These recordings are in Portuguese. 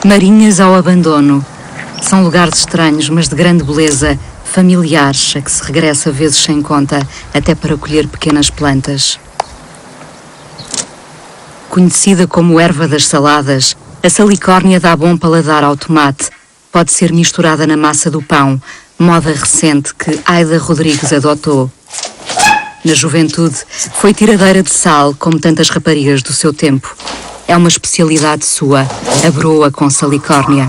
Marinhas ao abandono. São lugares estranhos, mas de grande beleza, familiares, a que se regressa vezes sem conta, até para colher pequenas plantas. Conhecida como erva das saladas, a salicórnia dá bom paladar ao tomate. Pode ser misturada na massa do pão, moda recente que Aida Rodrigues adotou. Na juventude, foi tiradeira de sal, como tantas raparigas do seu tempo. É uma especialidade sua, a broa com salicórnia.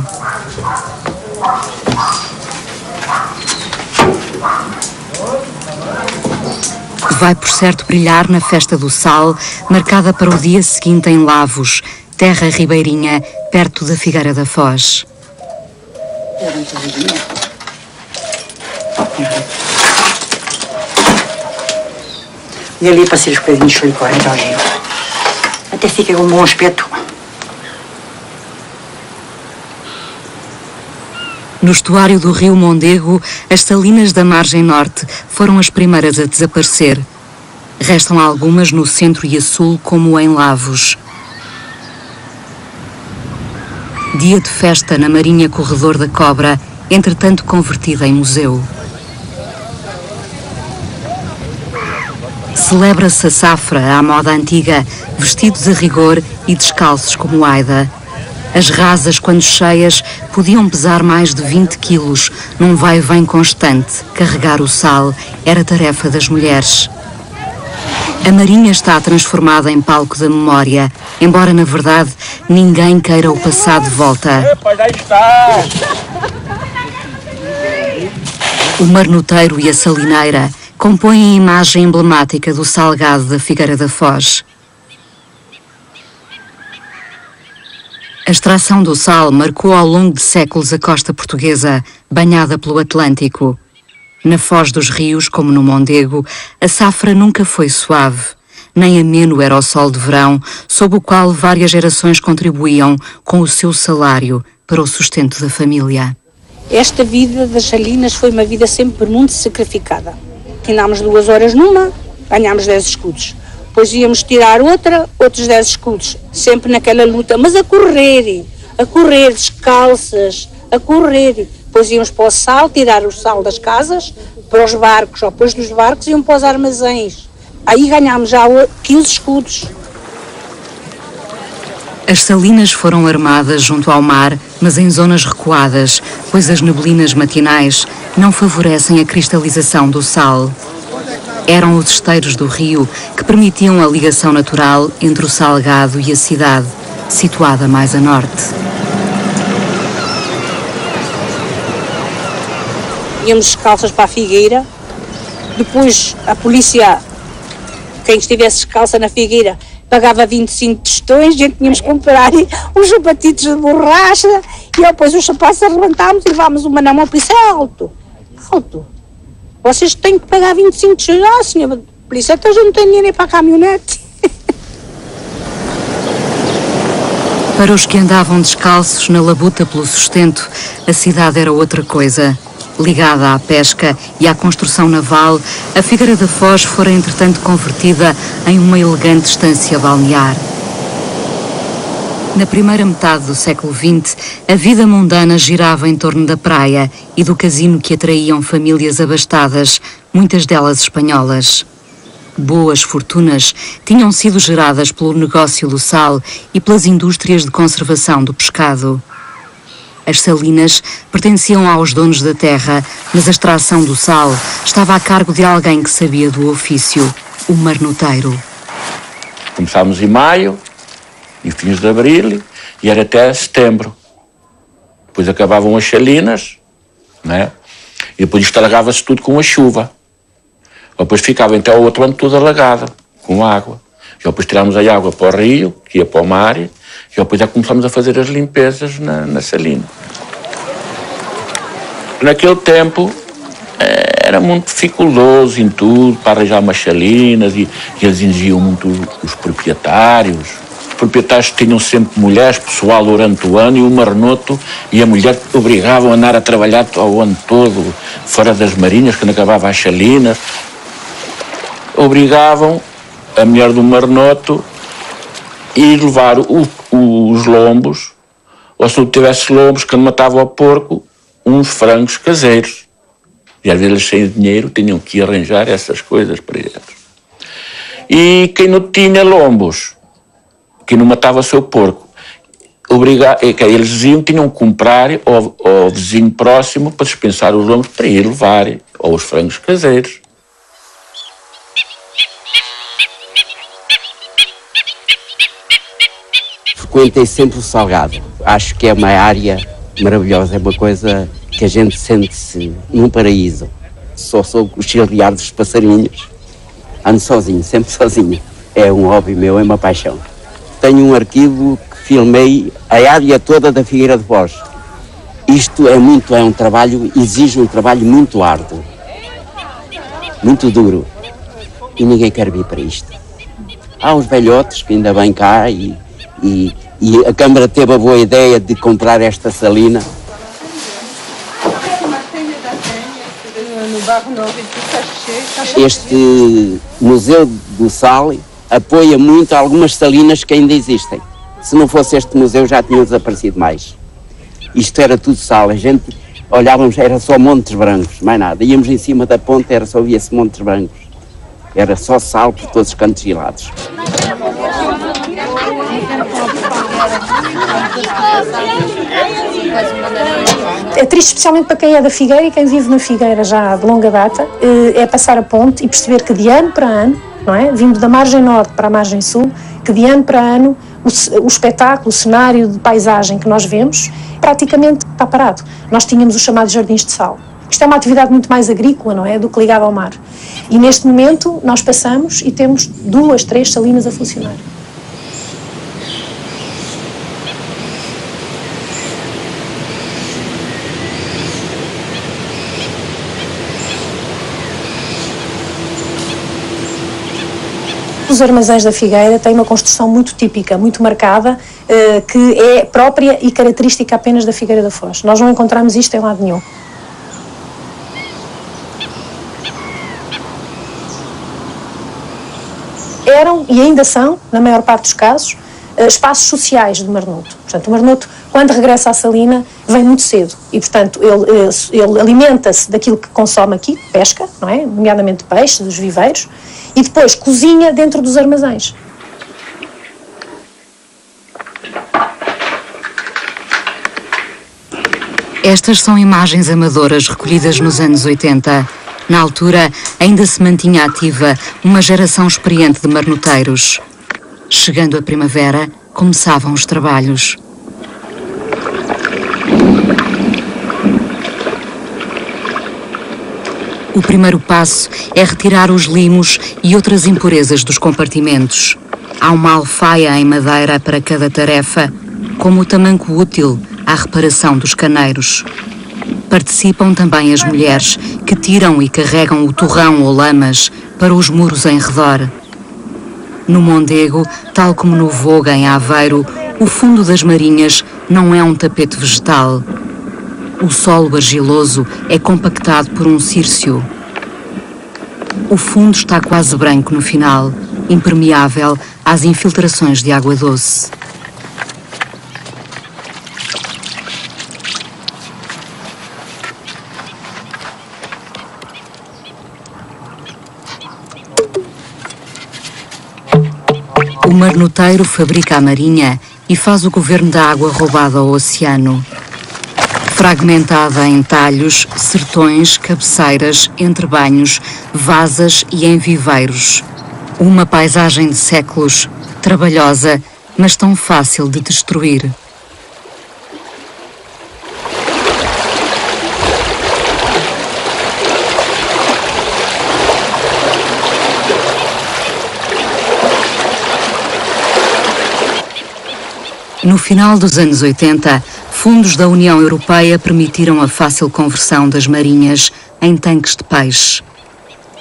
Vai por certo brilhar na festa do sal, marcada para o dia seguinte em Lavos, terra ribeirinha, perto da Figueira da Foz. E ali passei os bocadinhos de salicórnia, então, Gil. Até fica com um bom aspecto. No estuário do rio Mondego, as salinas da margem norte foram as primeiras a desaparecer. Restam algumas no centro e a sul, como em Lavos. Dia de festa na Marinha Corredor da Cobra, entretanto convertida em museu. Celebra-se a safra à moda antiga, vestidos a rigor e descalços como Aida. As rasas, quando cheias, podiam pesar mais de 20 quilos, num vai-vem constante. Carregar o sal era tarefa das mulheres. A Marinha está transformada em palco da memória, embora, na verdade, ninguém queira o passado de volta. O marnoteiro e a salineira compõem a imagem emblemática do salgado da Figueira da Foz. A extração do sal marcou ao longo de séculos a costa portuguesa, banhada pelo Atlântico. Na foz dos rios, como no Mondego, a safra nunca foi suave. Nem ameno era o sol de verão, sob o qual várias gerações contribuíam com o seu salário para o sustento da família. Esta vida das salinas foi uma vida sempre muito sacrificada. Tirámos 2 horas numa, ganhámos 10 escudos. Depois íamos tirar outra, outros 10 escudos. Sempre naquela luta, mas a correr descalças, a correr. Depois íamos para o sal, tirar o sal das casas, para os barcos, ou depois dos barcos iam para os armazéns. Aí ganhámos já 15 escudos. As salinas foram armadas junto ao mar, mas em zonas recuadas, pois as neblinas matinais não favorecem a cristalização do sal. Eram os esteiros do rio que permitiam a ligação natural entre o Salgado e a cidade, situada mais a norte. Íamos descalças para a Figueira, depois a polícia, quem estivesse descalça na Figueira, pagava 25 tostões, a gente tínhamos que comprar uns sapatitos de borracha e depois os sapatos arrebentámos e levámos uma na mão, por isso é alto. Vocês têm que pagar 25 tostões. Ah, senhora polícia, então eu não tenho dinheiro para a caminhonete. Para os que andavam descalços na labuta pelo sustento, a cidade era outra coisa. Ligada à pesca e à construção naval, a Figueira da Foz fora entretanto convertida em uma elegante estância balnear. Na primeira metade do século XX, a vida mundana girava em torno da praia e do casino que atraíam famílias abastadas, muitas delas espanholas. Boas fortunas tinham sido geradas pelo negócio do sal e pelas indústrias de conservação do pescado. As salinas pertenciam aos donos da terra, mas a extração do sal estava a cargo de alguém que sabia do ofício, o marnoteiro. Começámos em maio, em fins de abril, e era até setembro. Depois acabavam as salinas, né? E depois estragava-se tudo com a chuva. Depois ficava até o outro ano tudo alagado, com água. E depois tirámos a água para o rio, que ia para o mar, e depois já começámos a fazer as limpezas na salina. Naquele tempo era muito dificultoso em tudo, para arranjar umas salinas, e eles exigiam muito os proprietários. Os proprietários tinham sempre mulheres, pessoal durante o ano, e o marnoto e a mulher obrigavam a andar a trabalhar o ano todo, fora das marinhas, quando acabava as salinas. Obrigavam a mulher do marnoto a ir levar os lombos ou se não tivesse lombos, quando matava o porco, uns frangos caseiros. E às vezes eles sem dinheiro tinham que arranjar essas coisas para eles. E quem não tinha lombos, quem não matava o seu porco, eles tinham que comprar ao vizinho próximo para dispensar os lombos para ir levar, ou os frangos caseiros. Frequentei sempre o Salgado. Acho que é uma área maravilhosa, é uma coisa que a gente sente-se num paraíso. Só sou o chilrear dos passarinhos. Ando sozinho, sempre sozinho. É um hobby meu, é uma paixão. Tenho um arquivo que filmei a área toda da Figueira de Foz. Isto é um trabalho, exige um trabalho muito árduo, muito duro. E ninguém quer vir para isto. Há os velhotes que ainda vêm cá e a Câmara teve a boa ideia de comprar esta salina. Este Museu do Sal apoia muito algumas salinas que ainda existem. Se não fosse este museu já tinham desaparecido mais. Isto era tudo sal, a gente olhávamos, era só montes brancos, mais nada. Íamos em cima da ponte, só via-se montes brancos. Era só sal por todos os cantos e lados. É triste especialmente para quem é da Figueira e quem vive na Figueira já de longa data, é passar a ponte e perceber que de ano para ano, não é? Vindo da margem norte para a margem sul, que de ano para ano o espetáculo, o cenário de paisagem que nós vemos praticamente está parado. Nós tínhamos os chamados jardins de sal. Isto é uma atividade muito mais agrícola, não é? Do que ligada ao mar. E neste momento nós passamos e temos 2, 3 salinas a funcionar. Os armazéns da Figueira têm uma construção muito típica, muito marcada, que é própria e característica apenas da Figueira da Foz. Nós não encontramos isto em lado nenhum. Eram e ainda são, na maior parte dos casos, espaços sociais do marnoto. Portanto, o marnoto, quando regressa à salina, vem muito cedo e, portanto, ele alimenta-se daquilo que consome aqui, pesca, não é? Nomeadamente peixe, dos viveiros, e depois cozinha dentro dos armazéns. Estas são imagens amadoras recolhidas nos anos 80. Na altura, ainda se mantinha ativa uma geração experiente de marnoteiros. Chegando a primavera, começavam os trabalhos. O primeiro passo é retirar os limos e outras impurezas dos compartimentos. Há uma alfaia em madeira para cada tarefa, como o tamanco útil à reparação dos caneiros. Participam também as mulheres, que tiram e carregam o torrão ou lamas para os muros em redor. No Mondego, tal como no Voga, em Aveiro, o fundo das marinhas não é um tapete vegetal. O solo argiloso é compactado por um círcio. O fundo está quase branco no final, impermeável às infiltrações de água doce. O marnoteiro fabrica a marinha e faz o governo da água roubada ao oceano. Fragmentada em talhos, sertões, cabeceiras, entrebanhos, vasas e em viveiros. Uma paisagem de séculos, trabalhosa, mas tão fácil de destruir. No final dos anos 80, fundos da União Europeia permitiram a fácil conversão das marinhas em tanques de peixe.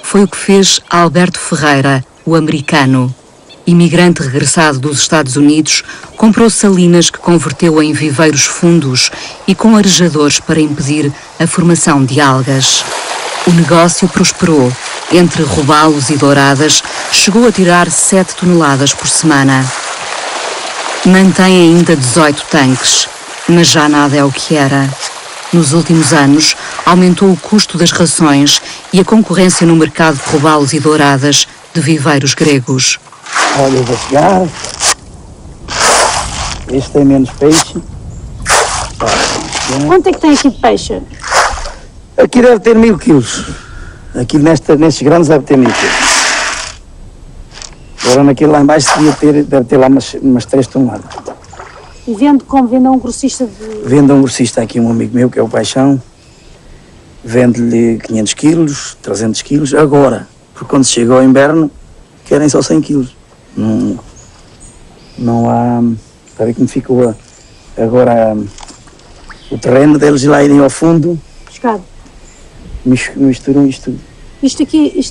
Foi o que fez Alberto Ferreira, o americano. Imigrante regressado dos Estados Unidos, comprou salinas que converteu em viveiros fundos e com arejadores para impedir a formação de algas. O negócio prosperou. Entre robalos e douradas, chegou a tirar 7 toneladas por semana. Mantém ainda 18 tanques. Mas já nada é o que era. Nos últimos anos, aumentou o custo das rações e a concorrência no mercado de robalos e douradas de viveiros gregos. Olha, eu vou pegar. Este tem menos peixe. Quanto é que tem aqui de peixe? Aqui deve ter 1000 quilos. Aqui nestes grandes deve ter 1000 quilos. Agora naquele lá embaixo deve ter lá umas 3 toneladas. E vende como? Vende a um grossista de... Vende a um grossista aqui, um amigo meu, que é o Paixão. Vende-lhe 500 quilos, 300 quilos. Agora, porque quando chega ao inverno, querem só 100 quilos. Não há... Está a ver como ficou agora o terreno deles lá irem ao fundo. Pescado. Misturam isto tudo. Isto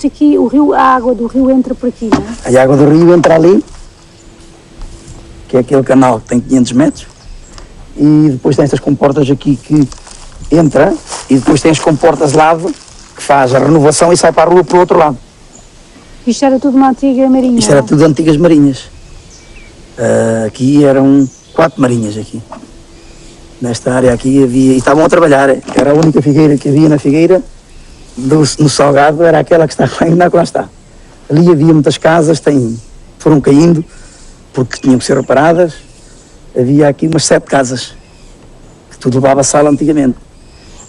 aqui, o rio, a água do rio entra por aqui, não é? A água do rio entra ali, que é aquele canal que tem 500 metros, e depois tem estas comportas aqui que entra, e depois tem as comportas de lado, que faz a renovação e sai para a rua para o outro lado. Isto era tudo uma antiga marinha? Isto era tudo antigas marinhas. Aqui eram 4 marinhas aqui. Nesta área aqui havia, e estavam a trabalhar, era a única figueira que havia na figueira, no Salgado, era aquela que está ainda lá está. Ali havia muitas casas, foram caindo, porque tinham que ser reparadas. Havia aqui umas 7 casas, que tudo levava sal antigamente.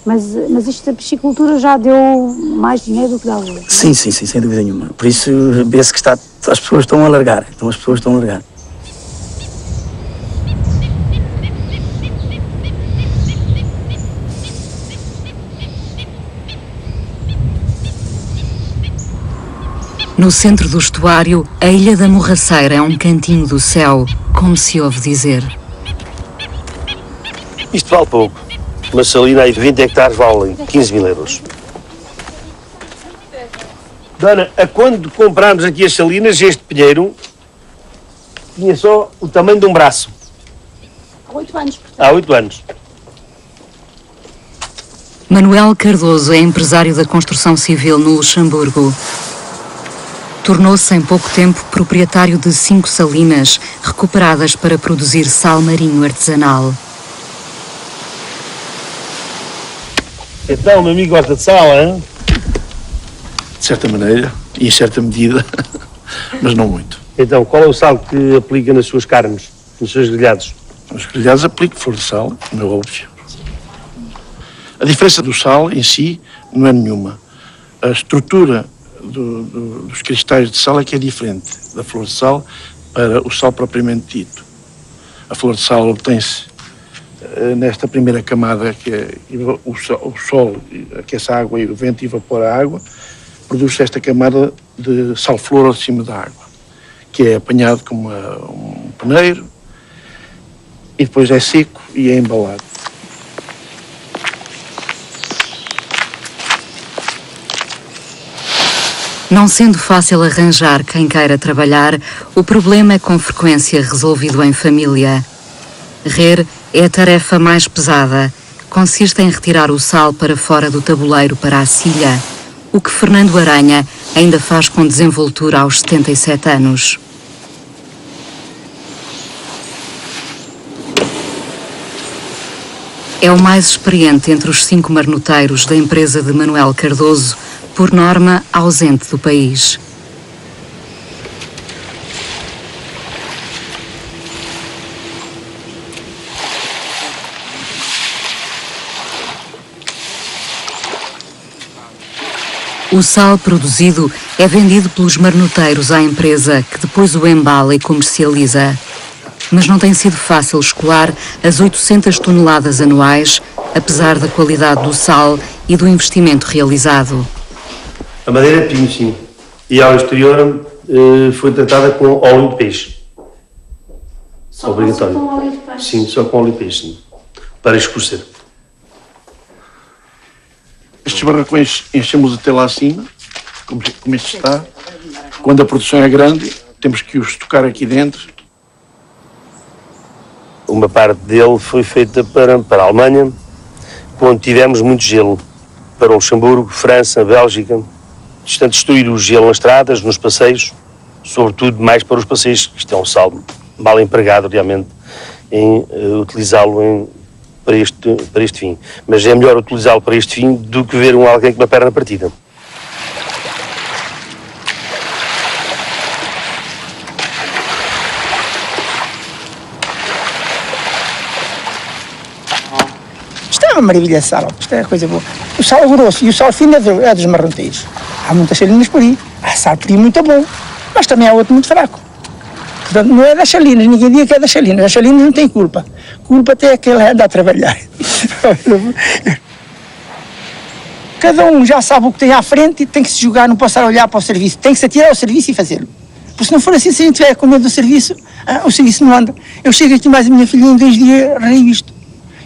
Mas isto da piscicultura já deu mais dinheiro do que dá hoje? Sim, sem dúvida nenhuma. Por isso vê-se que as pessoas estão a largar. Então as pessoas estão a largar. No centro do estuário, a Ilha da Morraceira é um cantinho do céu, como se ouve dizer. Isto vale pouco. Uma salina aí de 20 hectares vale 15.000 euros. Dona, a quando comprámos aqui as salinas, este pinheiro tinha só o tamanho de um braço. Há 8 anos. Há 8 anos. Manuel Cardoso é empresário da construção civil no Luxemburgo. Tornou-se em pouco tempo proprietário de 5 salinas recuperadas para produzir sal marinho artesanal. Então, meu amigo gosta de sal, hein? De certa maneira e em certa medida, mas não muito. Então, qual é o sal que aplica nas suas carnes, nos seus grelhados? Nos grelhados aplico flor de sal, como é óbvio. A diferença do sal em si não é nenhuma. A estrutura dos cristais de sal é que é diferente da flor de sal para o sal propriamente dito. A flor de sal obtém-se nesta primeira camada, que é o sol aquece a água e o vento evapora a água, produz-se esta camada de sal-flor acima da água, que é apanhado como um peneiro e depois é seco e é embalado. Não sendo fácil arranjar quem queira trabalhar, o problema é com frequência resolvido em família. Rer é a tarefa mais pesada. Consiste em retirar o sal para fora do tabuleiro para a silha, o que Fernando Aranha ainda faz com desenvoltura aos 77 anos. É o mais experiente entre os 5 marnoteiros da empresa de Manuel Cardoso, por norma ausente do país. O sal produzido é vendido pelos marnoteiros à empresa, que depois o embala e comercializa. Mas não tem sido fácil escoar as 800 toneladas anuais, apesar da qualidade do sal e do investimento realizado. A madeira é pinho, sim. E ao exterior foi tratada com óleo de peixe. Só obrigatório. com óleo de peixe? Sim, só com óleo de peixe, sim. Para escurecer. Estes barracões enchemos até lá acima, como este está. Quando a produção é grande, temos que os tocar aqui dentro. Uma parte dele foi feita para a Alemanha, onde tivemos muito gelo. Para o Luxemburgo, França, Bélgica. Portanto, destruir o gelo nas estradas, nos passeios, sobretudo mais para os passeios, que isto é um sal mal empregado, realmente, em utilizá-lo para este fim. Mas é melhor utilizá-lo para este fim do que ver alguém com uma perna partida. Isto é uma maravilha de sal, isto é coisa boa. O sal grosso e o sal fino é dos marronteiros. Há muitas salinas por aí. Há sal por aí muito bom, mas também há outro muito fraco. Portanto, não é das salinas, ninguém diga que é das salinas. As salinas não têm culpa. Culpa até é que ele anda a trabalhar. Cada um já sabe o que tem à frente e tem que se jogar, não pode estar a olhar para o serviço. Tem que se atirar ao serviço e fazê-lo. Porque se não for assim, se a gente estiver com medo do serviço, o serviço não anda. Eu chego aqui mais a minha filha em 2 dias, reio isto.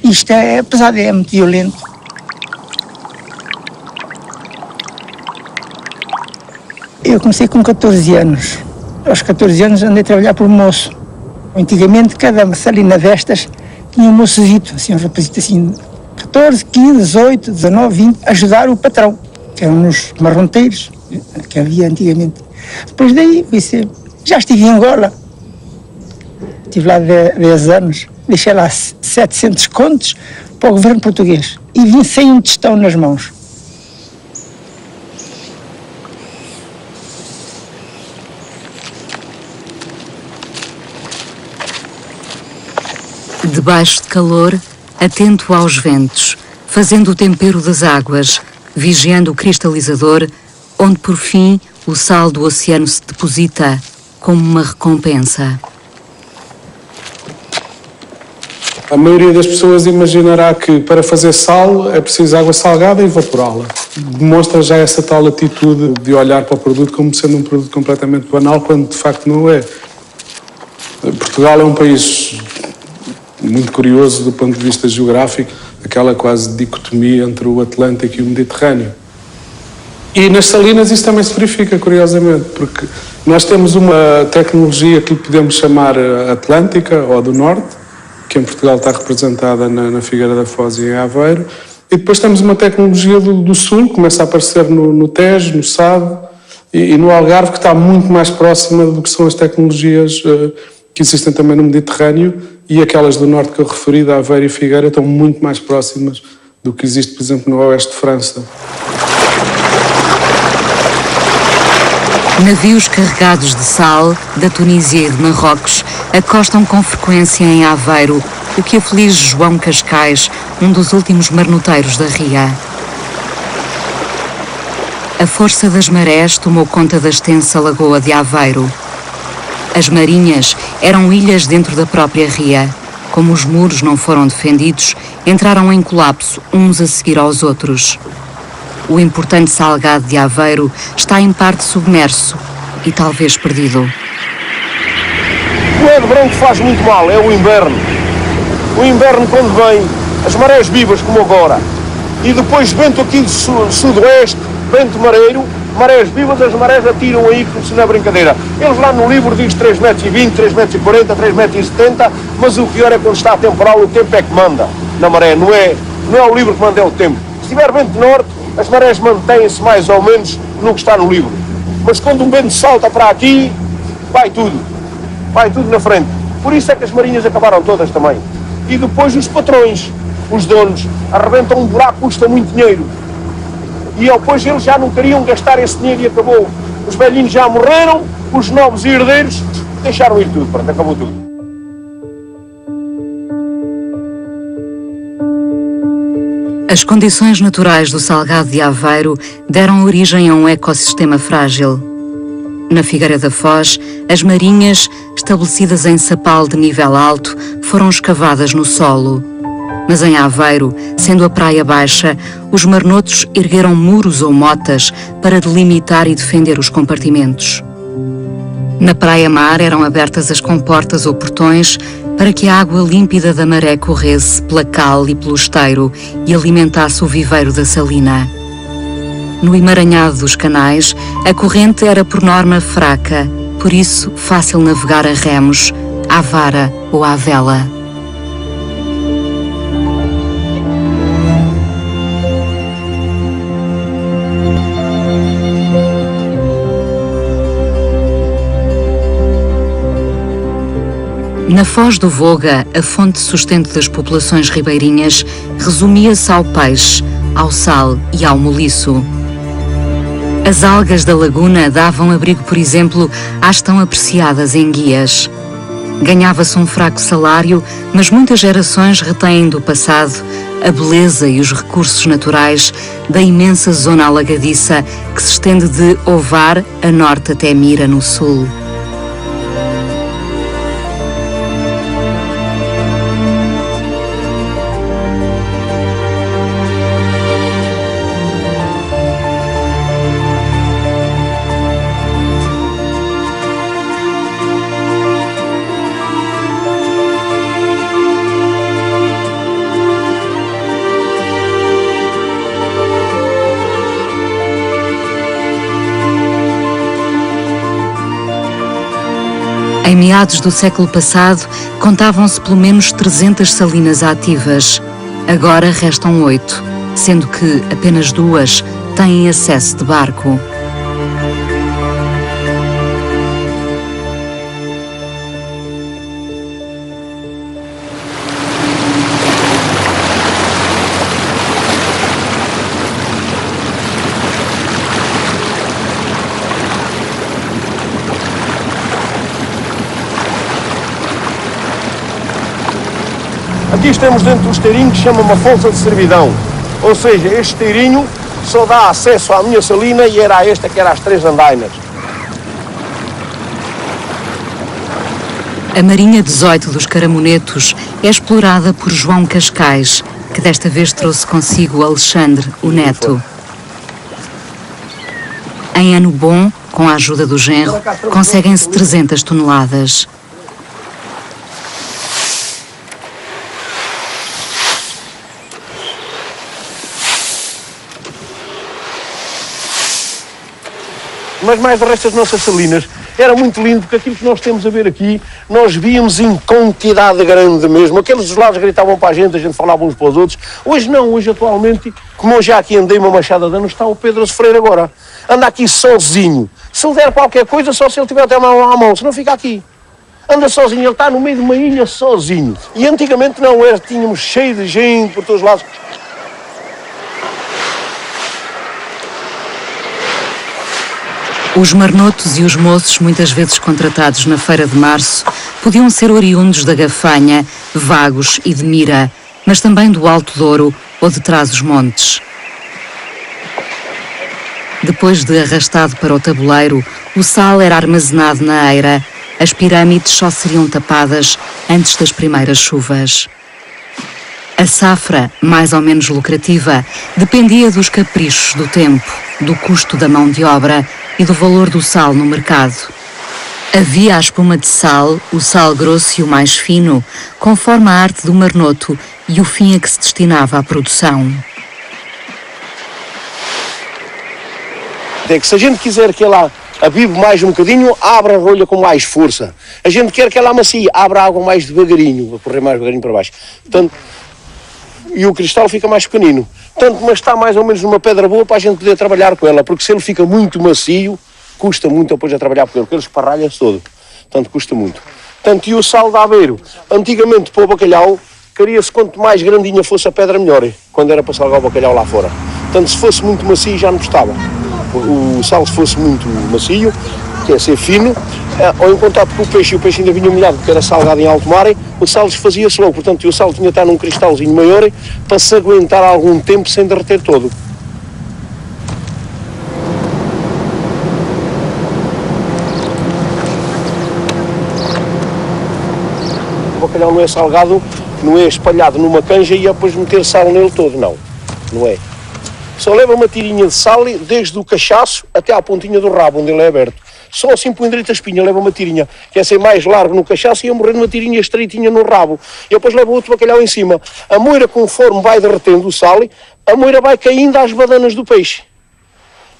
Isto é pesado, é muito violento. Eu comecei com 14 anos. Aos 14 anos andei a trabalhar por moço. Antigamente, cada salina destas tinha um moçozito, assim, um rapazito assim, 14, 15, 18, 19, 20, ajudar o patrão, que eram uns marronteiros que havia antigamente. Depois daí, já estive em Angola. Estive lá 10 anos, deixei lá 700 contos para o governo português e vim sem um tostão nas mãos. Debaixo de calor, atento aos ventos, fazendo o tempero das águas, vigiando o cristalizador, onde por fim o sal do oceano se deposita como uma recompensa. A maioria das pessoas imaginará que para fazer sal é preciso água salgada e evaporá-la. Demonstra já essa tal atitude de olhar para o produto como sendo um produto completamente banal, quando de facto não é. Portugal é um país muito curioso do ponto de vista geográfico, aquela quase dicotomia entre o Atlântico e o Mediterrâneo. E nas salinas isso também se verifica, curiosamente, porque nós temos uma tecnologia que lhe podemos chamar atlântica ou do norte, que em Portugal está representada na Figueira da Foz e em Aveiro, e depois temos uma tecnologia do sul, que começa a aparecer no Tejo, no Sado e no Algarve, que está muito mais próxima do que são as tecnologias que existem também no Mediterrâneo, e aquelas do norte que eu referi, da Aveiro e Figueira, estão muito mais próximas do que existe, por exemplo, no oeste de França. Navios carregados de sal, da Tunísia e de Marrocos, acostam com frequência em Aveiro, o que aflige João Cascais, um dos últimos marnoteiros da ria. A força das marés tomou conta da extensa lagoa de Aveiro. As marinhas eram ilhas dentro da própria ria. Como os muros não foram defendidos, entraram em colapso uns a seguir aos outros. O importante salgado de Aveiro está em parte submerso e talvez perdido. Não é de verão que faz muito mal, é o inverno. O inverno, quando vem, as marés vivas como agora, e depois vento aqui do sudoeste, vento mareiro, marés vivas, as marés atiram aí como se não é brincadeira. Eles lá no livro dizem 3,20 m, 3,40 m, 3,70 m, mas o pior é quando está temporal, o tempo é que manda na maré, não é o livro que manda, é o tempo. Se tiver vento norte, as marés mantêm-se mais ou menos no que está no livro. Mas quando um vento salta para aqui, vai tudo na frente. Por isso é que as marinhas acabaram todas também. E depois os patrões, os donos, arrebentam um buraco, custa muito dinheiro. E depois eles já não queriam gastar esse dinheiro e acabou. Os velhinhos já morreram, os novos herdeiros deixaram ir tudo, pronto, acabou tudo. As condições naturais do Salgado de Aveiro deram origem a um ecossistema frágil. Na Figueira da Foz, as marinhas, estabelecidas em sapal de nível alto, foram escavadas no solo. Mas em Aveiro, sendo a praia baixa, os marnotos ergueram muros ou motas para delimitar e defender os compartimentos. Na praia-mar eram abertas as comportas ou portões para que a água límpida da maré corresse pela cal e pelo esteiro e alimentasse o viveiro da salina. No emaranhado dos canais, a corrente era por norma fraca, por isso fácil navegar a remos, à vara ou à vela. Na foz do Voga, a fonte de sustento das populações ribeirinhas resumia-se ao peixe, ao sal e ao moliço. As algas da laguna davam abrigo, por exemplo, às tão apreciadas enguias. Ganhava-se um fraco salário, mas muitas gerações retêm do passado a beleza e os recursos naturais da imensa zona alagadiça que se estende de Ovar a norte até Mira, no sul. Em meados do século passado, contavam-se pelo menos 300 salinas ativas. Agora restam 8, sendo que apenas 2 têm acesso de barco. Aqui estamos dentro do esteirinho que se chama uma Folsa de Servidão. Ou seja, este esteirinho só dá acesso à minha salina e era esta que era às 3 andainas. A Marinha 18 dos Caramonetos é explorada por João Cascais, que desta vez trouxe consigo Alexandre, o neto. Em ano bom, com a ajuda do genro, conseguem-se 300 toneladas. Mas mais do resto das nossas salinas, era muito lindo, porque aquilo que nós temos a ver aqui, nós víamos em quantidade grande mesmo. Aqueles dos lados gritavam para a gente falava uns para os outros. Hoje não, hoje atualmente, como eu já aqui andei uma machada de anos, está o Pedro a sofrer agora. Anda aqui sozinho. Se ele der qualquer coisa, só se ele tiver até uma à mão, se não fica aqui. Anda sozinho, ele está no meio de uma ilha sozinho. E antigamente não, tínhamos cheio de gente por todos os lados. Os marnotos e os moços, muitas vezes contratados na Feira de Março, podiam ser oriundos da Gafanha, Vagos e de Mira, mas também do Alto Douro ou de Trás-os-Montes. Depois de arrastado para o tabuleiro, o sal era armazenado na eira. As pirâmides só seriam tapadas antes das primeiras chuvas. A safra, mais ou menos lucrativa, dependia dos caprichos do tempo, do custo da mão de obra e do valor do sal no mercado. Havia a espuma de sal, o sal grosso e o mais fino, conforme a arte do marnoto e o fim a que se destinava a produção. É que se a gente quiser que ela avive mais um bocadinho, abre a rolha com mais força. A gente quer que ela amacie, abre a água mais devagarinho, para correr mais devagarinho para baixo. Portanto, e o cristal fica mais pequenino. Tanto, mas está mais ou menos numa pedra boa para a gente poder trabalhar com ela, porque se ele fica muito macio, custa muito depois a trabalhar com ele, porque ele esparralha-se todo. Portanto, custa muito. Tanto, e o sal de Aveiro, antigamente para o bacalhau, queria-se quanto mais grandinha fosse a pedra melhor, quando era para salgar o bacalhau lá fora. Portanto, se fosse muito macio já não gostava. O sal se fosse muito macio, que é ser fino, ou encontrar porque o peixe ainda vinha molhado, porque era salgado em alto mar, o sal desfazia-se logo, portanto o sal tinha de estar num cristalzinho maior para se aguentar algum tempo sem derreter todo. O bacalhau não é salgado, não é espalhado numa canja e depois meter sal nele todo, não é. Só leva uma tirinha de sal desde o cachaço até à pontinha do rabo, onde ele é aberto. Só assim por direita a espinha leva uma tirinha, que é ser mais largo no cachaço e ia morrer numa tirinha estreitinha no rabo. E depois leva outro bacalhau em cima. A moira, conforme vai derretendo o sal, a moira vai caindo às badanas do peixe.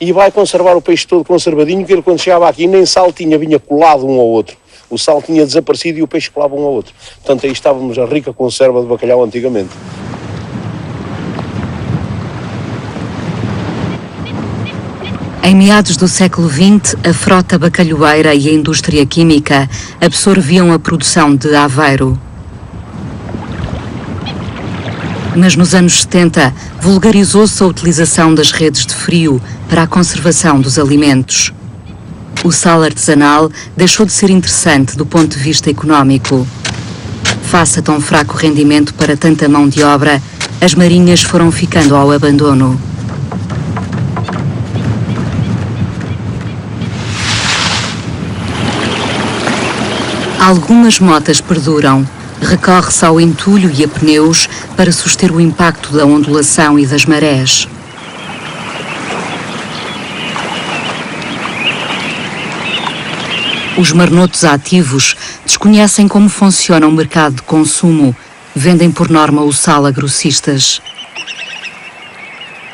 E vai conservar o peixe todo conservadinho, que ele quando chegava aqui nem sal tinha, vinha colado um ao outro. O sal tinha desaparecido e o peixe colava um ao outro. Portanto, aí estávamos a rica conserva de bacalhau antigamente. Em meados do século XX, a frota bacalhoeira e a indústria química absorviam a produção de Aveiro. Mas nos anos 70, vulgarizou-se a utilização das redes de frio para a conservação dos alimentos. O sal artesanal deixou de ser interessante do ponto de vista económico. Face a tão fraco rendimento para tanta mão de obra, as marinhas foram ficando ao abandono. Algumas motas perduram. Recorre-se ao entulho e a pneus para suster o impacto da ondulação e das marés. Os marnotos ativos desconhecem como funciona o mercado de consumo. Vendem por norma o sal a grossistas.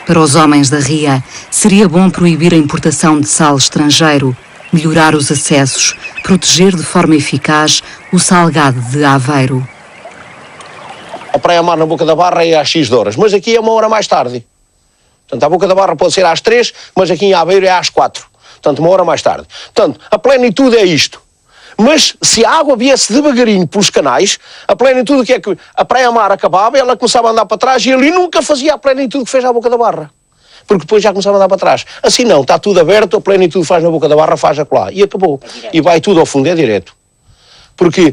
Para os homens da Ria, seria bom proibir a importação de sal estrangeiro, melhorar os acessos, proteger de forma eficaz o salgado de Aveiro. A praia-mar na Boca da Barra é às X horas, mas aqui é 1 hora mais tarde. Portanto, a Boca da Barra pode ser às 3, mas aqui em Aveiro é às 4. Portanto, 1 hora mais tarde. Portanto, a plenitude é isto. Mas se a água viesse devagarinho pelos canais, a plenitude que é que a praia-mar acabava, ela começava a andar para trás e ali nunca fazia a plenitude que fez à Boca da Barra. Porque depois já começava a andar para trás. Assim não, está tudo aberto, a plenitude faz na Boca da Barra, faz acolá. E acabou. E vai tudo ao fundo, é direto. Porque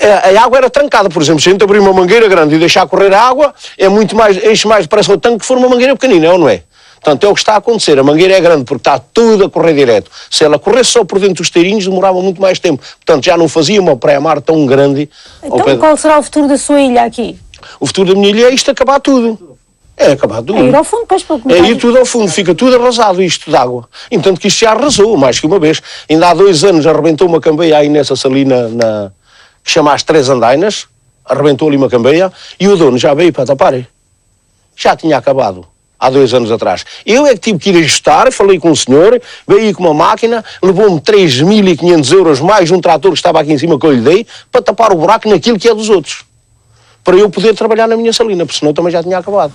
a água era trancada, por exemplo, se a gente abrir uma mangueira grande e deixar correr a água, é muito mais, enche mais, parece o tanque que for uma mangueira pequenina, ou não é? Portanto, é o que está a acontecer. A mangueira é grande porque está tudo a correr direto. Se ela corresse só por dentro dos teirinhos, demorava muito mais tempo. Portanto, já não fazia uma praia-mar tão grande. Então, qual será o futuro da sua ilha aqui? O futuro da minha ilha é isto acabar tudo. É acabar tudo. É ir ao fundo, depois para É ir tudo ao fundo, fica tudo arrasado isto de água. Entanto que isto já arrasou, mais que uma vez. Ainda há 2 anos arrebentou uma cambeia aí nessa salina que chama as 3 Andainas, arrebentou ali uma cambeia e o dono já veio para tapar. Já tinha acabado, há 2 anos atrás. Eu é que tive que ir ajustar, falei com o senhor, veio aí com uma máquina, levou-me 3.500 euros mais um trator que estava aqui em cima que eu lhe dei, para tapar o buraco naquilo que é dos outros. Para eu poder trabalhar na minha salina, porque senão também já tinha acabado.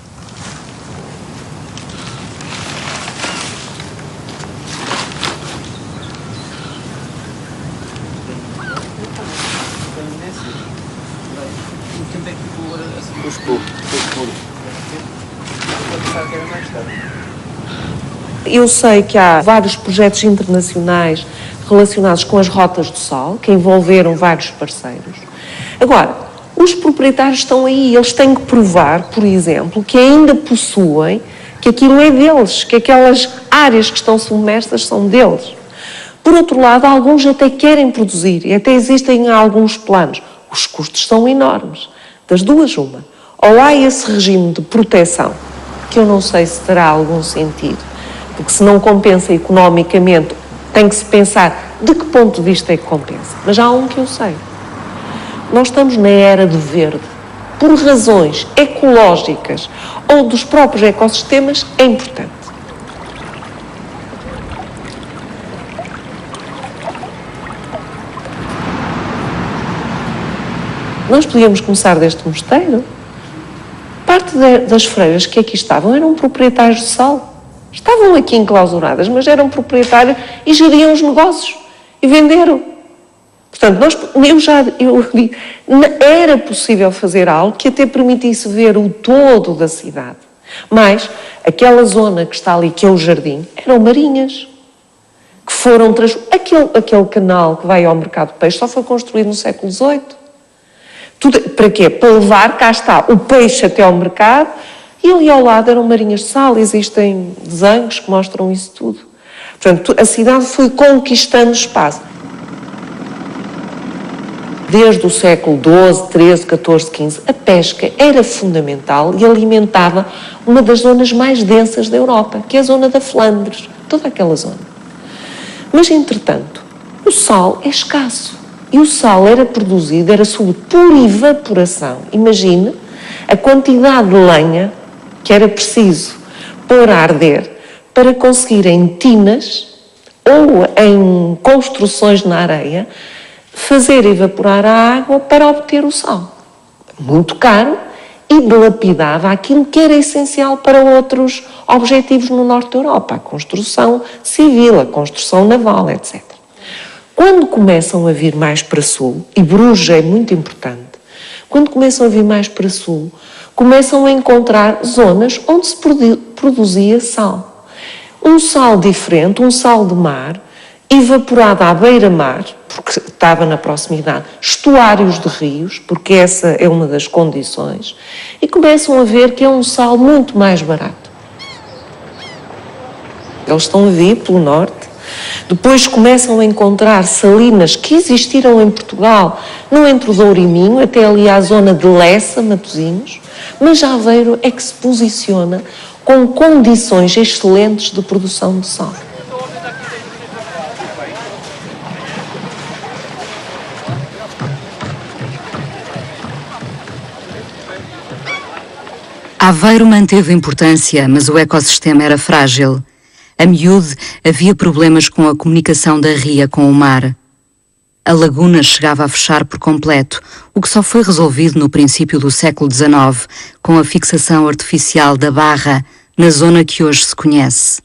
Eu sei que há vários projetos internacionais relacionados com as rotas do sal, que envolveram vários parceiros. Agora, os proprietários estão aí, eles têm que provar, por exemplo, que ainda possuem, que aquilo é deles, que aquelas áreas que estão submersas são deles. Por outro lado, alguns até querem produzir e até existem alguns planos. Os custos são enormes. Das duas, uma. Ou há esse regime de proteção, que eu não sei se terá algum sentido, porque se não compensa economicamente, tem que se pensar de que ponto de vista é que compensa. Mas há um que eu sei. Nós estamos na era do verde. Por razões ecológicas ou dos próprios ecossistemas, é importante. Nós podíamos começar deste mosteiro. Parte das freiras que aqui estavam eram proprietários de sal. Estavam aqui enclausuradas, mas eram proprietários e geriam os negócios e venderam. Portanto, era possível fazer algo que até permitisse ver o todo da cidade. Mas aquela zona que está ali, que é o jardim, eram marinhas. Que foram aquele canal que vai ao mercado de peixe só foi construído no século XVIII. Tudo, para quê? Para levar, cá está, o peixe até ao mercado, e ali ao lado eram marinhas de sal, existem desenhos que mostram isso tudo. Portanto, a cidade foi conquistando espaço. Desde o século XII, XIII, XIV, XV, a pesca era fundamental e alimentava uma das zonas mais densas da Europa, que é a zona da Flandres, toda aquela zona. Mas, entretanto, o sal é escasso. E o sal era produzido, era subido por evaporação. Imagine a quantidade de lenha que era preciso pôr a arder para conseguir em tinas ou em construções na areia fazer evaporar a água para obter o sal. Muito caro e dilapidava aquilo que era essencial para outros objetivos no norte da Europa, a construção civil, a construção naval, etc. Quando começam a vir mais para sul, e Bruges é muito importante, quando começam a vir mais para sul, começam a encontrar zonas onde se produzia sal. Um sal diferente, um sal de mar, evaporado à beira-mar, porque estava na proximidade, estuários de rios, porque essa é uma das condições, e começam a ver que é um sal muito mais barato. Eles estão a vir pelo norte, depois começam a encontrar salinas que existiram em Portugal, no Entre o Douro e Minho, até ali à zona de Lessa, Matosinhos, mas Aveiro é que se posiciona com condições excelentes de produção de sal. Aveiro manteve importância, mas o ecossistema era frágil. A miúde havia problemas com a comunicação da ria com o mar. A laguna chegava a fechar por completo, o que só foi resolvido no princípio do século XIX, com a fixação artificial da barra na zona que hoje se conhece.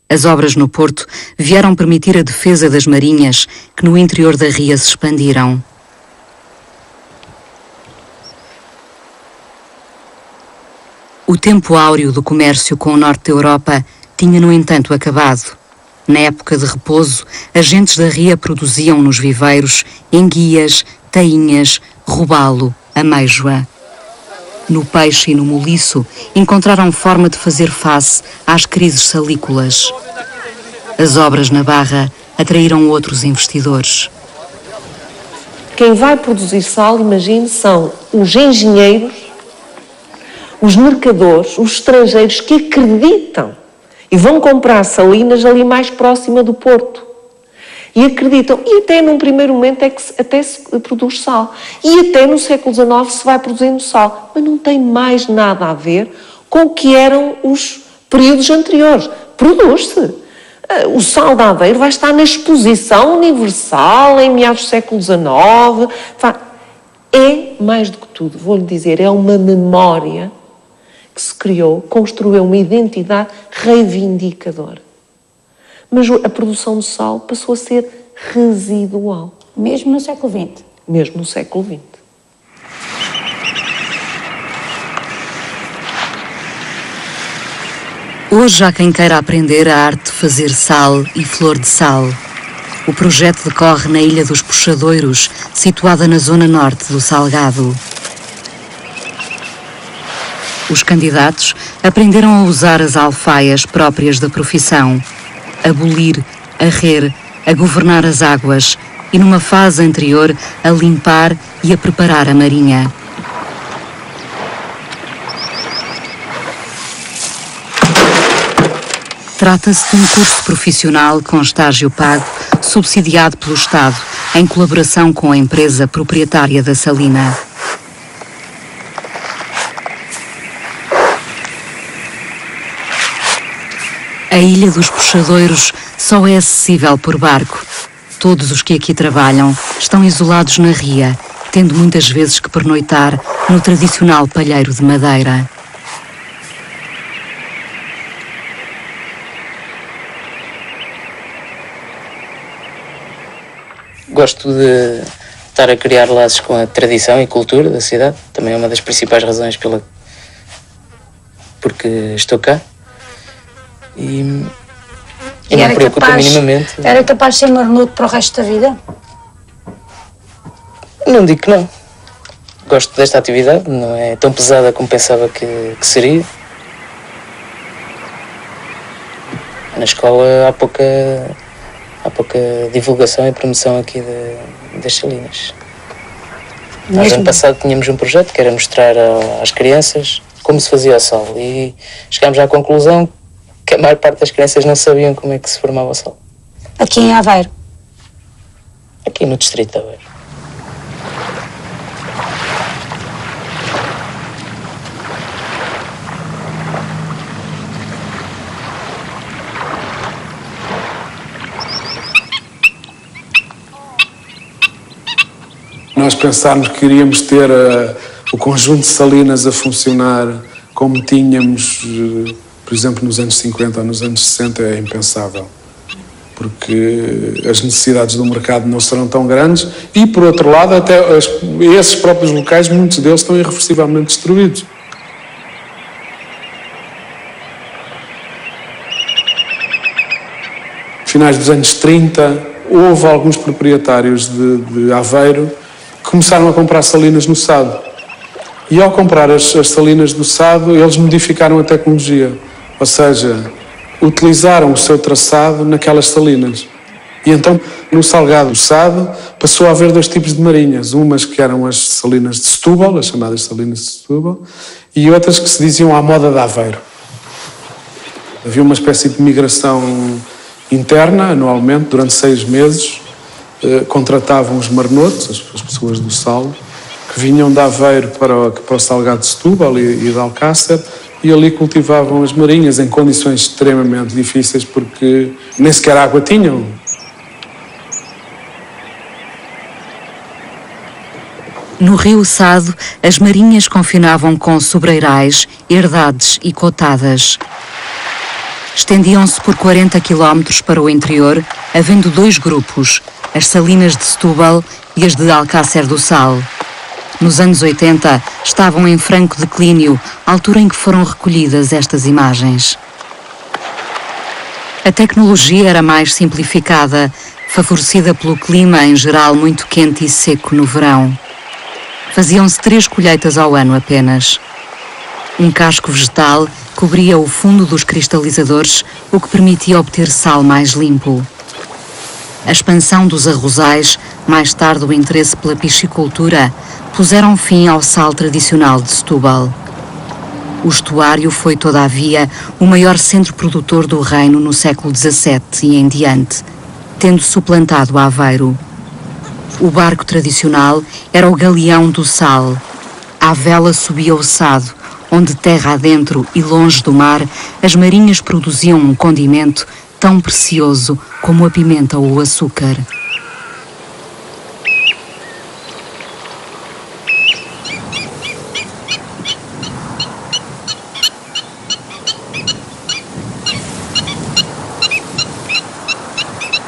As obras no porto vieram permitir a defesa das marinhas, que no interior da ria se expandiram. O tempo áureo do comércio com o norte da Europa tinha, no entanto, acabado. Na época de repouso, agentes da ria produziam nos viveiros enguias, tainhas, robalo, ameijoa. No peixe e no moliço, encontraram forma de fazer face às crises salícolas. As obras na barra atraíram outros investidores. Quem vai produzir sal, imagine, são os engenheiros, os mercadores, os estrangeiros que acreditam e vão comprar salinas ali mais próxima do porto. E acreditam, e até num primeiro momento é que até se produz sal. E até no século XIX se vai produzindo sal. Mas não tem mais nada a ver com o que eram os períodos anteriores. Produz-se. O sal de Aveiro vai estar na exposição universal em meados do século XIX. É, mais do que tudo, vou-lhe dizer, é uma memória que se criou, construiu uma identidade reivindicadora. Mas a produção de sal passou a ser residual. Mesmo no século XX? Mesmo no século XX. Hoje há quem queira aprender a arte de fazer sal e flor de sal. O projeto decorre na Ilha dos Puxadoiros, situada na zona norte do Salgado. Os candidatos aprenderam a usar as alfaias próprias da profissão, a bolir, a rer, a governar as águas e, numa fase anterior, a limpar e a preparar a marinha. Trata-se de um curso profissional com estágio pago, subsidiado pelo Estado, em colaboração com a empresa proprietária da salina. A Ilha dos Puxadoiros só é acessível por barco. Todos os que aqui trabalham estão isolados na ria, tendo muitas vezes que pernoitar no tradicional palheiro de madeira. Gosto de estar a criar laços com a tradição e cultura da cidade. Também é uma das principais razões porque estou cá. E não me preocupa minimamente. Era capaz de ser marmoto para o resto da vida? Não digo que não. Gosto desta atividade, não é tão pesada como pensava que seria. Na escola há pouca divulgação e promoção aqui das salinas. Nós, ano passado, tínhamos um projeto que era mostrar às crianças como se fazia o sal e chegámos à conclusão que a maior parte das crianças não sabiam como é que se formava o sal. Aqui em Aveiro? Aqui no distrito de Aveiro. Nós pensámos que iríamos ter o conjunto de salinas a funcionar como tínhamos, por exemplo, nos anos 50 ou nos anos 60 é impensável, porque as necessidades do mercado não serão tão grandes e, por outro lado, até esses próprios locais, muitos deles estão irreversivelmente destruídos. Finais dos anos 30, houve alguns proprietários de Aveiro que começaram a comprar salinas no Sado. E ao comprar as salinas do Sado, eles modificaram a tecnologia, ou seja, utilizaram o seu traçado naquelas salinas. E então, no Salgado do Sado, passou a haver dois tipos de marinhas, umas que eram as salinas de Setúbal, as chamadas salinas de Setúbal, e outras que se diziam à moda de Aveiro. Havia uma espécie de migração interna, anualmente, durante 6 meses, contratavam os marnotos, as pessoas do sal, que vinham de Aveiro para o Salgado de Setúbal e de Alcácer, e ali cultivavam as marinhas em condições extremamente difíceis, porque nem sequer água tinham. No Rio Sado, as marinhas confinavam com sobreirais, herdades e cotadas. Estendiam-se por 40 quilómetros para o interior, havendo 2 grupos, as salinas de Setúbal e as de Alcácer do Sal. Nos anos 80, estavam em franco declínio, altura em que foram recolhidas estas imagens. A tecnologia era mais simplificada, favorecida pelo clima em geral muito quente e seco no verão. Faziam-se 3 colheitas ao ano apenas. Um casco vegetal cobria o fundo dos cristalizadores, o que permitia obter sal mais limpo. A expansão dos arrozais, mais tarde o interesse pela piscicultura, puseram fim ao sal tradicional de Setúbal. O estuário foi, todavia, o maior centro produtor do reino no século XVII e em diante, tendo suplantado Aveiro. O barco tradicional era o galeão do sal. À vela subia o Sado, onde terra adentro e longe do mar, as marinhas produziam um condimento tão precioso como a pimenta ou o açúcar.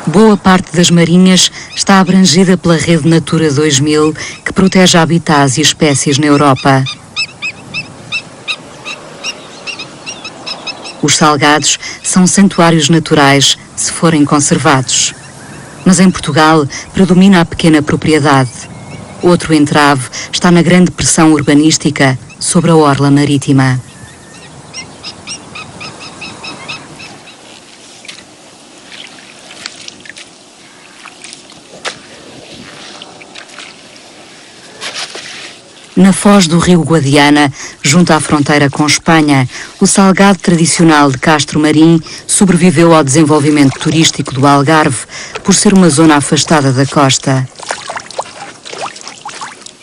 Boa parte das marinhas está abrangida pela Rede Natura 2000, que protege habitats e espécies na Europa. Os salgados são santuários naturais, se forem conservados. Mas em Portugal predomina a pequena propriedade. Outro entrave está na grande pressão urbanística sobre a orla marítima. Na foz do rio Guadiana, junto à fronteira com Espanha, o salgado tradicional de Castro Marim sobreviveu ao desenvolvimento turístico do Algarve por ser uma zona afastada da costa.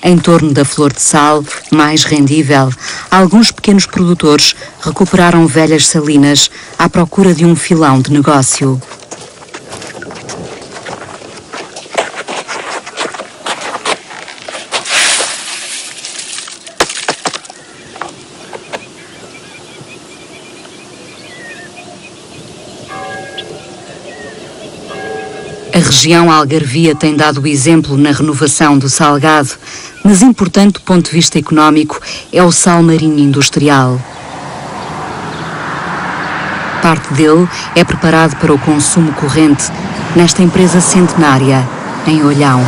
Em torno da flor de sal, mais rendível, alguns pequenos produtores recuperaram velhas salinas à procura de um filão de negócio. A região algarvia tem dado o exemplo na renovação do salgado, mas importante do ponto de vista económico é o sal marinho industrial. Parte dele é preparado para o consumo corrente nesta empresa centenária, em Olhão.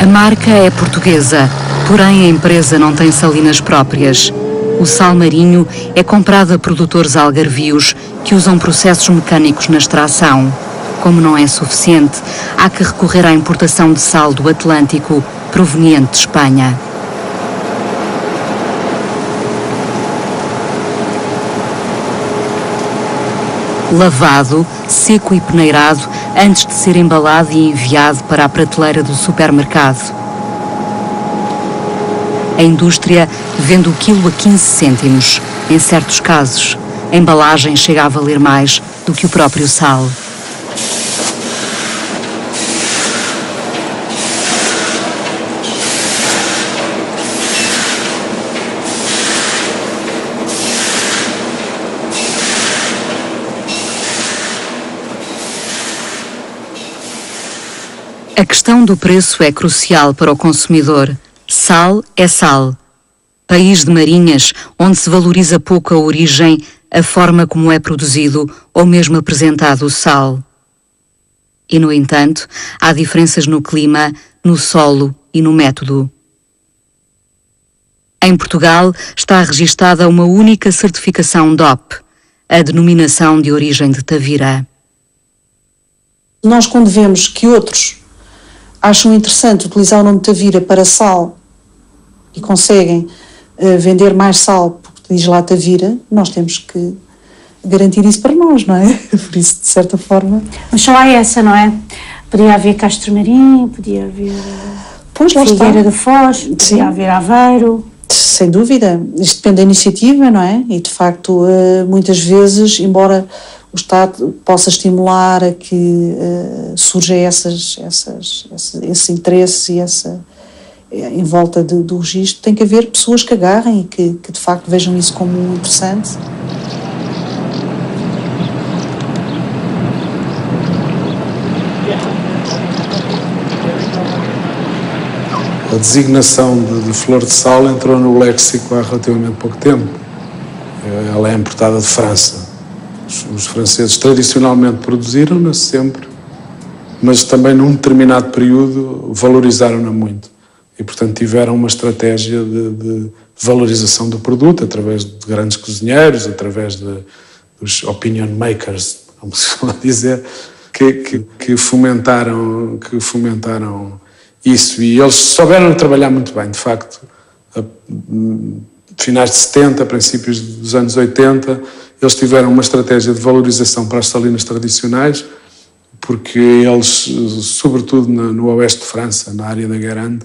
A marca é portuguesa, porém a empresa não tem salinas próprias. O sal marinho é comprado a produtores algarvios que usam processos mecânicos na extração. Como não é suficiente, há que recorrer à importação de sal do Atlântico, proveniente de Espanha. Lavado, seco e peneirado antes de ser embalado e enviado para a prateleira do supermercado. A indústria vende o quilo a 15 cêntimos. Em certos casos, a embalagem chega a valer mais do que o próprio sal. A questão do preço é crucial para o consumidor. Sal é sal. País de marinhas, onde se valoriza pouco a origem, a forma como é produzido ou mesmo apresentado o sal. E, no entanto, há diferenças no clima, no solo e no método. Em Portugal está registada uma única certificação DOP, a Denominação de Origem de Tavira. Nós, quando vemos que outros acham interessante utilizar o nome Tavira para sal e conseguem vender mais sal porque diz lá Tavira, nós temos que garantir isso para nós, não é? Por isso, de certa forma... Mas só há essa, não é? Podia haver Castro Marim, podia haver Figueira da Foz, podia haver Aveiro... Sem dúvida, isto depende da iniciativa, não é? E de facto, muitas vezes, embora o Estado possa estimular a que surjam esses interesses e essa em volta do registro, tem que haver pessoas que agarrem e que de facto vejam isso como interessante. A designação de flor de sal entrou no léxico há relativamente pouco tempo. Ela é importada de França. Os franceses tradicionalmente produziram-na sempre, mas também num determinado período valorizaram-na muito. E, portanto, tiveram uma estratégia de valorização do produto através de grandes cozinheiros, através dos opinion makers, como se costuma dizer, que fomentaram isso, e eles souberam trabalhar muito bem, de facto. Finais de 70, princípios dos anos 80, eles tiveram uma estratégia de valorização para as salinas tradicionais, porque eles, sobretudo no oeste de França, na área da Guérande,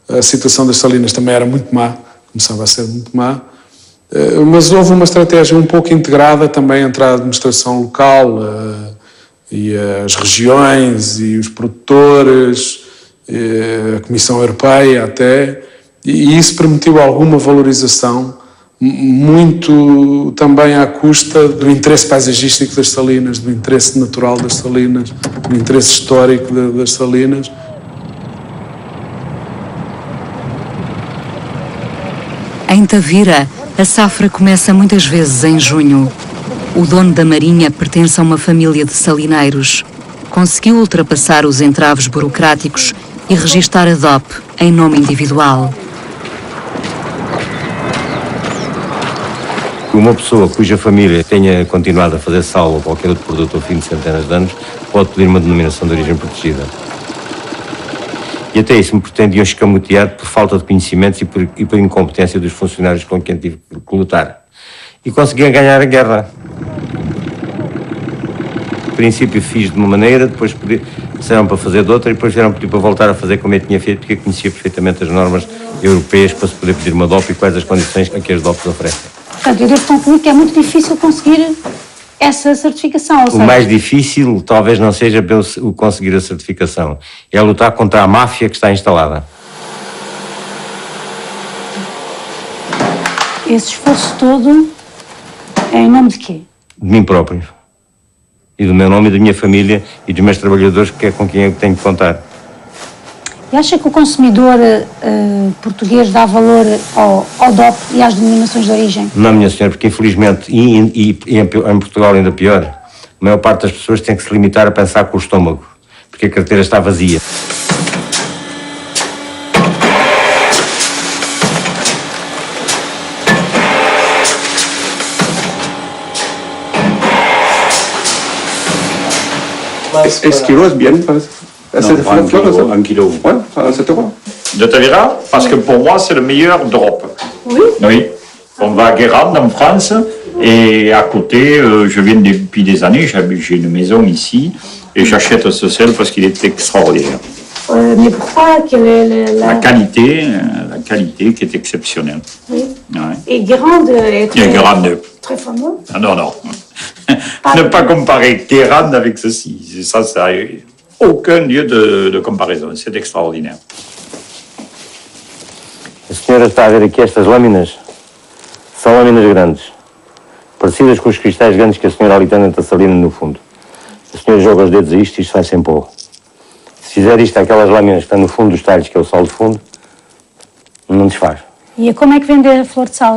a situação das salinas também era muito má, começava a ser muito má, mas houve uma estratégia um pouco integrada também entre a administração local e as regiões e os produtores, a Comissão Europeia até, e isso permitiu alguma valorização, muito também à custa do interesse paisagístico das salinas, do interesse natural das salinas, do interesse histórico das salinas. Em Tavira, a safra começa muitas vezes em junho. O dono da marinha pertence a uma família de salineiros. Conseguiu ultrapassar os entraves burocráticos e registar a DOP em nome individual. Uma pessoa cuja família tenha continuado a fazer sal ou qualquer outro produto ao fim de centenas de anos pode pedir uma denominação de origem protegida. E até isso me pretendiam escamotear por falta de conhecimentos e por incompetência dos funcionários com quem tive que lutar. E conseguiam ganhar a guerra. No princípio fiz de uma maneira, depois disseram para fazer de outra e depois vieram pedir para voltar a fazer como eu tinha feito, porque eu conhecia perfeitamente as normas europeias para se poder pedir uma DOP e quais as condições a que as DOPs oferecem. Portanto, eu devo concluir que é muito difícil conseguir essa certificação. O mais difícil talvez não seja o conseguir a certificação, é lutar contra a máfia que está instalada. Esse esforço todo é em nome de quê? De mim próprio. E do meu nome e da minha família e dos meus trabalhadores, que é com quem eu tenho que contar. E acha que o consumidor português dá valor ao DOP e às denominações de origem? Não, minha senhora, porque infelizmente, e em Portugal ainda pior, a maior parte das pessoas tem que se limitar a pensar com o estômago, porque a carteira está vazia. Est-ce kilo est bien? Non, un kilo. Ouais, à 7 €. De Tavira, parce que pour moi, c'est le meilleur d'Europe. Oui. Oui. On va à Guérande, en France, et à côté, je viens depuis des années, j'ai une maison ici, et j'achète ce sel parce qu'il est extraordinaire. Mais pourquoi? Quelle est la qualité qui est exceptionnelle. Oui. Ouais. Et Guérande est très fameux. Ah non, non. Ne pas comparer Guérande avec ceci. Ça n'a aucun lieu de comparaison. C'est extraordinaire. A senhora está a ver aqui estas lâminas? São lâminas grandes, parecidas com os cristais grandes que a senhora ali tem dentro da salina no fundo. A senhora joga os dedos a isto e isto vai sem pó. Se fizer isto aquelas lâminas que estão no fundo dos talhos, que é o sal de fundo, não desfaz. E como é que vende a flor de sal?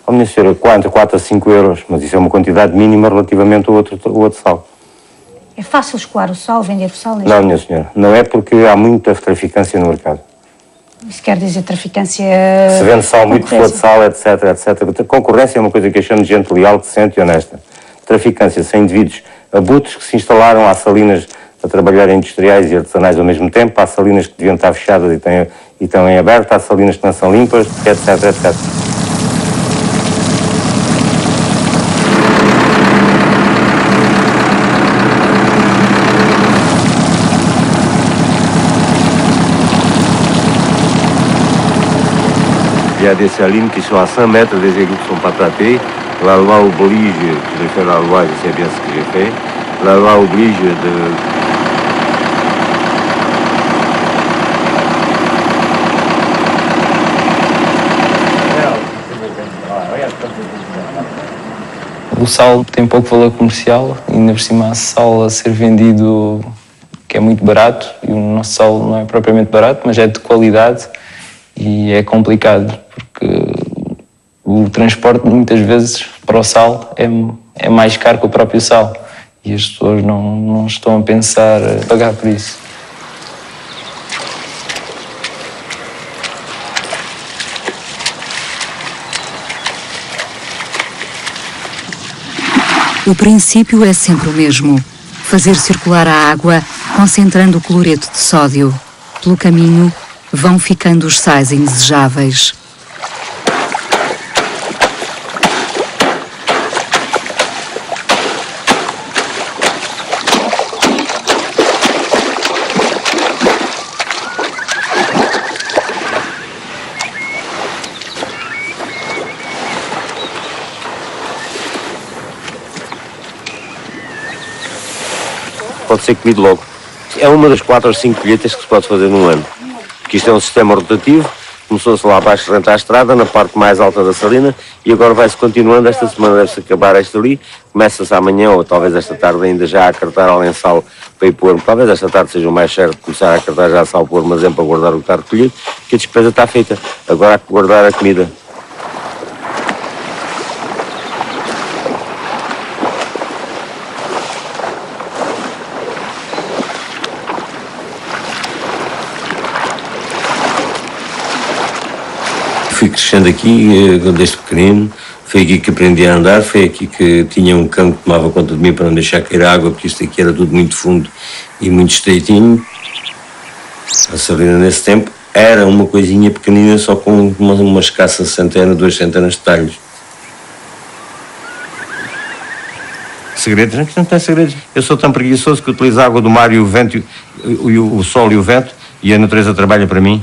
Oh, minha senhora, 4 a 5 euros, mas isso é uma quantidade mínima relativamente ao outro sal. É fácil escoar o sal, vender o sal? Não, minha senhora, não é porque há muita traficância no mercado. Isso quer dizer traficância... Se vende sal, muito flor de sal, etc, etc. Concorrência é uma coisa que achamos de gente leal, decente e honesta. Traficância são indivíduos abutres que se instalaram às salinas a trabalhar em industriais e artesanais ao mesmo tempo, há salinas que deviam estar fechadas e estão em aberto, há salinas que não são limpas, etc, etc. Il y a des salines qui sont à 100 mètres des égouts qui sont pas tapés. La loi oblige, je vais faire la loi, je sais bien ce que j'ai fait. La loi oblige de... O sal tem pouco valor comercial e ainda por cima há sal a ser vendido que é muito barato e o nosso sal não é propriamente barato, mas é de qualidade e é complicado porque o transporte muitas vezes para o sal é mais caro que o próprio sal e as pessoas não estão a pensar a pagar por isso. O princípio é sempre o mesmo: fazer circular a água concentrando o cloreto de sódio. Pelo caminho vão ficando os sais indesejáveis. Pode ser comido logo. É uma das 4 ou 5 colheitas que se pode fazer num ano. Porque isto é um sistema rotativo, começou-se lá abaixo de a estrada, na parte mais alta da salina, e agora vai-se continuando. Esta semana deve-se acabar esta ali, começa-se amanhã ou talvez esta tarde ainda já a cartar além sal para ir pôr. Talvez esta tarde seja o mais certo começar a cartar já sal, pôr armazém para guardar o que está recolhido, que a despesa está feita. Agora há que guardar a comida. Fui crescendo aqui desde pequenino, foi aqui que aprendi a andar, foi aqui que tinha um cão que tomava conta de mim para não deixar cair água, porque isto aqui era tudo muito fundo e muito estreitinho. A salina nesse tempo era uma coisinha pequenina, só com uma escassa centena, 2 centenas de talhos. Segredos? Não tem segredos. Eu sou tão preguiçoso que utilizo a água do mar e o vento, o sol e o vento, e a natureza trabalha para mim.